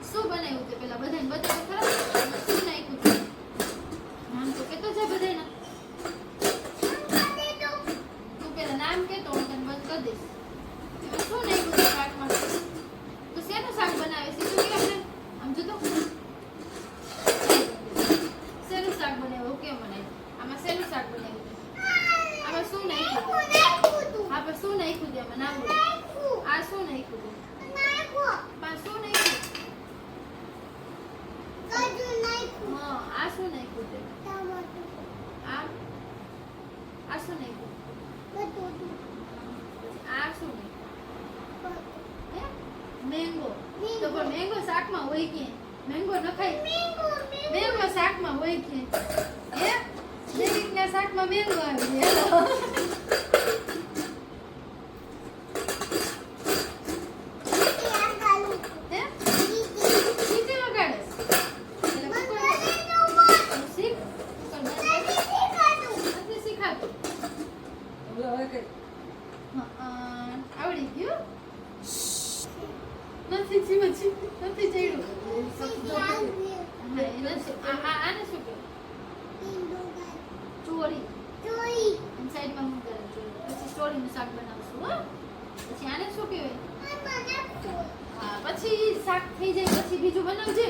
શું બનાવ્યું તે પેલા બધાને બતાવો ખરા શું નાખ્યું તે નામ તો કેતો છે બધાના તું પેલા નામ કેતો હું તને બંધ કરી દઈશ એમાં શું નાખ્યું તે શાકમાં તું શેનું શાક બનાવે છે તું કે આપણે આમ જો તો શેનું શાક બનાવ્યું કેમ બનાવ્યું આમાં શેનું શાક બનાવ્યું આમાં શું નાખ્યું આપણે શું નાખ્યું તે આમાં નામ બોલ આ શું નાખ્યું પા શું નાખ્યું આ શું નાખ્યું તે આ શું નાખ્યું આ શું નાખ્યું મેંગો તો પણ મેંગો શાકમાં હોય કે મેંગો નખાય મેંગો શાકમાં હોય કે હે દરેકના શાકમાં મેંગો આવે આવડી ગયું નથી ચડ્યું આને શું કહે ચોરી સાઈડમાં મૂકી પછી ચોરીનું શાક બનાવશું હો પછી આને શું કહેવાય હા પછી શાક થઈ જાય પછી બીજું બનાવજે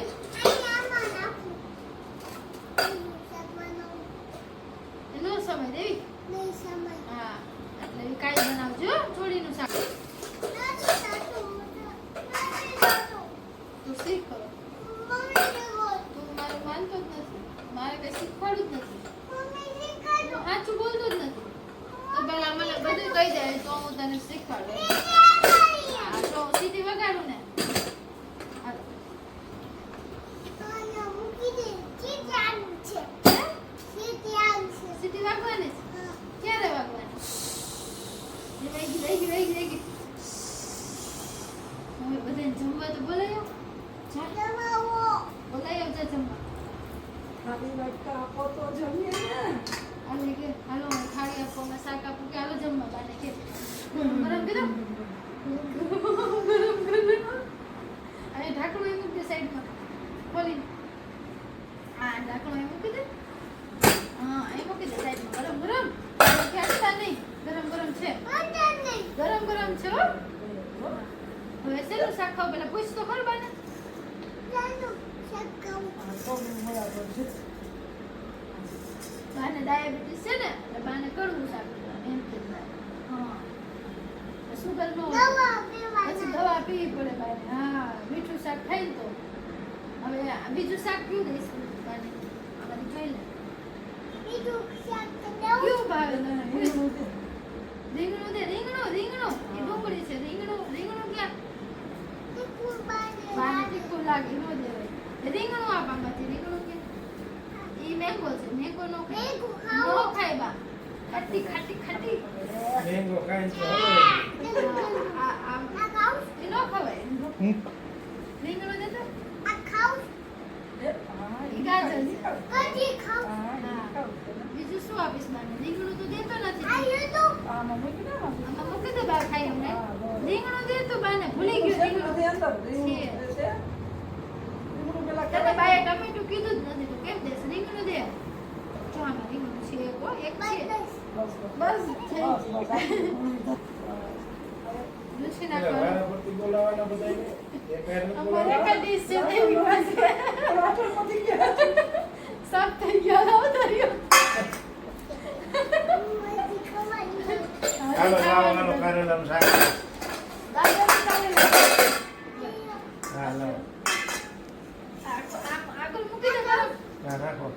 એનો સમય દેવી હા એટલે કાઈ બનાવજો ચોળીનું શાક તું શીખ તું મારું માનતો જ નથી મારે કઈ શીખવાડું જ નથી સાચું બોલતો જ નથી તો પેલા મને બધું કહી જાય તો હું તને શીખવાડું હા તો સીધી વગાડું ને સીધી વાગવાની ક્યારે વાગવાની વેગી હવે બધાને જમવા તો બોલાયો બોલાયો જા જમવા ખાલી વાટકા આપો તો જમીએ ને આલે કે હાલો થાળી આપો માં શાક આપો કે હાલો જમવા બાને કે ગરમ કીધું અને ઢાંકણું એ મૂકી દે સાઈડમાં ખોલી આ ઢાંકણું એ મૂકી દે હા એ મૂકી દે સાઈડમાં ગરમ ગરમ ખેંચતા નહીં ગરમ ગરમ છે ગરમ ગરમ છે હો હવે શેનું શાક ખાવ પેલા પૂછ તો ખરું બાને બાને ડાયાબિટીસ છે ને એટલે બાને કડવું શાક એમ કે હા સુગર નો પછી દવા પીવી પડે બાને હા મીઠું શાક ખાઈ તો હવે બીજું શાક પીવું દઈશ બાને આમાંથી જોઈ લે કેવું ભાવે રીંગણું દે રીંગણું એ ડુંગળી છે રીંગણું ક્યાં બાને તીખું લાગે નો દેવાય રીંગણું આપામાંથી રીંગણું કે ઈ મેંગો છે મેંગો નો ખાય બા ખાટી મેંગો ખાય છે આ એ નો ખવાય રીંગણું દે તો ઈ ગાજર બીજું શું આપીશ બાને રીંગણું તો દેતો નથી આમાં મૂકી દે બા ખાઈ અમને રીંગણું દે તો બાને ભૂલી ગયો રીંગણું તને બાએ ટમેટું કીધું જ નથી તો કેમ દેશ રીંગણું દે જો આમાં રીંગણું છે એક છે બસ લૂછી નાખવાનું પરથી બોલાવાના બધાને એક હેર અમારે કડીશ છે દેવી પાસે સબ થઈ ગયો ઉતર્યો હાલો લાવો કારેલાનું શાક હાલો આગળ મૂકી દે ગરમ હા રાખો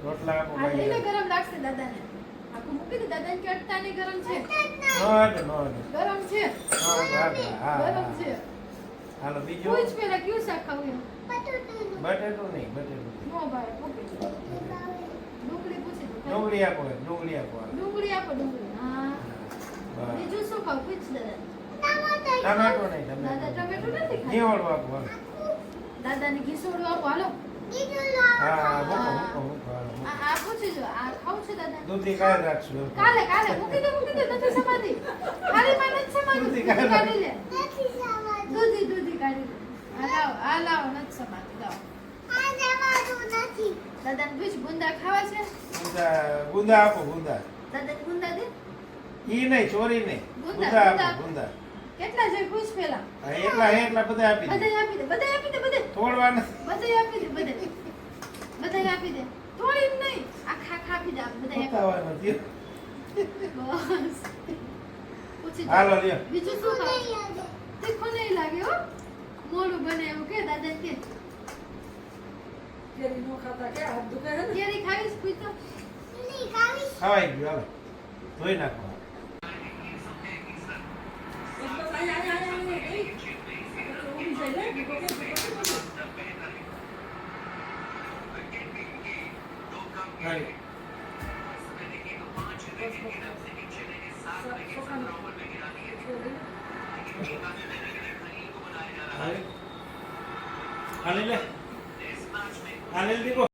રોટલા આપો આ લઈને ગરમ લાગશે દાદાને આખું મૂકી દે દાદાને કે અટતાને ગરમ છે નો ગરમ છે હા ગરમ છે હાલો બીજું પૂછ પેલા કયું શાક ખાવું એમ બટેટું નહીં નો ભાઈ પૂછી ડુંગળી પૂછી દો ડુંગળી આપો ડુંગળી આપો ડુંગળી ખાવ પૂછ દાદા ટમેટો નહીં દાદા ટમેટો નથી ખાતા. નિહોળવા આપો હાલો. દાદાને ઘીસોડું આપો હાલો હા મૂકો મૂકો મૂકો હાલો, મૂકો. આ પૂછી જો આ ખાવું છે દાદા દૂધી કાઢી રાખશું એવું. કાલે કાલે મૂકી દે નથી સમાધી થાળીમાં નથી સમાધી દૂધી દૂધી કાઢી કાઢી લે દૂધી કાઢી લે આ લાવો નથી સમાધી લાવો દાદાને પૂછ ગુંદા ખાવા છે ગુંદા આપો ગુંદા. દાદાને ગુંદા દે ઈ નહીં ચોરી નહીં ગુંદા, ગુંદા ગુંદા. આપો ગુંદા. કેટલા છે પૂછ પેલા હા, એટલા બધા આપી દે. બધાય આપી દે બધાય આપી દે બધાય તોડવા નથી. બધાય આપી દે બધાય આપી દે થોડી નહીં આખા આપી દે બધાય આપી પતાવવા નથી. દે. બસ પૂછી જો. હાલો લ્યો. બીજું શું ખાવું તીખું નહીં લાગે હો મોડું બને એવું કે દાદા કે કેરી નો ખાતા કે હાથ દુખે હે ને કેરી ખાવીશ પૂછો ખવાઈ ગયું હાલો ધોઈ નાખો. બસ બસ આયા ઊભી થઈ લે ભૂકો કે હાલો. હાલે લે હાલે દીકો